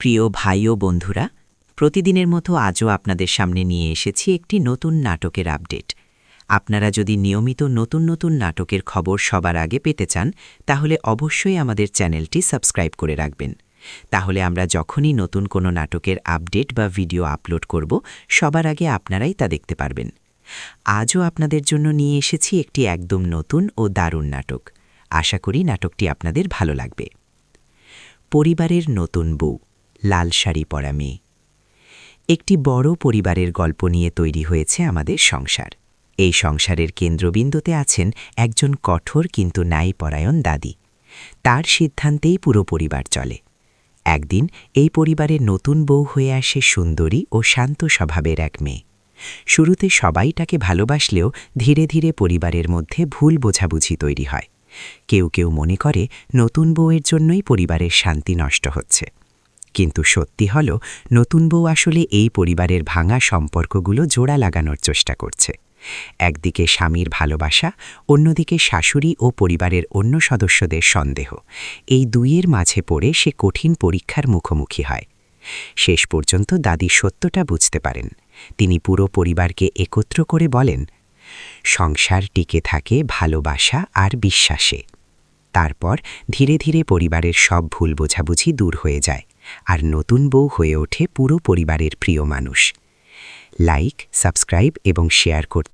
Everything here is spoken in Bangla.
প্রিয় ভাই ও বন্ধুরা, প্রতিদিনের মতো আজও আপনাদের সামনে নিয়ে এসেছি একটি নতুন নাটকের আপডেট। আপনারা যদি নিয়মিত নতুন নতুন নাটকের খবর সবার আগে পেতে চান, তাহলে অবশ্যই আমাদের চ্যানেলটি সাবস্ক্রাইব করে রাখবেন। তাহলে আমরা যখনই নতুন কোনো নাটকের আপডেট বা ভিডিও আপলোড করব, সবার আগে আপনারাই তা দেখতে পারবেন। আজও আপনাদের জন্য নিয়ে এসেছি একটি একদম নতুন ও দারুণ নাটক। আশা করি নাটকটি আপনাদের ভালো লাগবে। পরিবারের নতুন বউ, লাল শাড়ি পরা মেয়ে। একটি বড় পরিবারের গল্প নিয়ে তৈরি হয়েছে আমাদের সংসার। এই সংসারের কেন্দ্রবিন্দুতে আছেন একজন কঠোর কিন্তু ন্যায়পরায়ণ দাদি। তার সিদ্ধান্তেই পুরো পরিবার চলে। একদিন এই পরিবারের নতুন বউ হয়ে আসে সুন্দরী ও শান্ত স্বভাবের এক মেয়ে। শুরুতে সবাই তাকে ভালোবাসলেও ধীরে ধীরে পরিবারের মধ্যে ভুল বোঝাবুঝি তৈরি হয়। কেউ কেউ মনে করে নতুন বউয়ের জন্যই পরিবারের শান্তি নষ্ট হচ্ছে। কিন্তু সত্যি হল, নতুন বউ আসলে এই পরিবারের ভাঙা সম্পর্কগুলো জোড়া লাগানোর চেষ্টা করছে। একদিকে স্বামীর ভালোবাসা, অন্যদিকে শাশুড়ি ও পরিবারের অন্য সদস্যদের সন্দেহ, এই দুইয়ের মাঝে পড়ে সে কঠিন পরীক্ষার মুখোমুখি হয়। শেষ পর্যন্ত দাদি সত্যটা বুঝতে পারেন। তিনি পুরো পরিবারকে একত্র করে বলেন, সংসার টিকে থাকে ভালোবাসা আর বিশ্বাসে। তারপর ধীরে ধীরে পরিবারের সব ভুল বোঝাবুঝি দূর হয়ে যায়, আর নতুন বউ হয়ে ওঠে পুরো পরিবারের প্রিয় মানুষ। লাইক, সাবস্ক্রাইব এবং শেয়ার করতে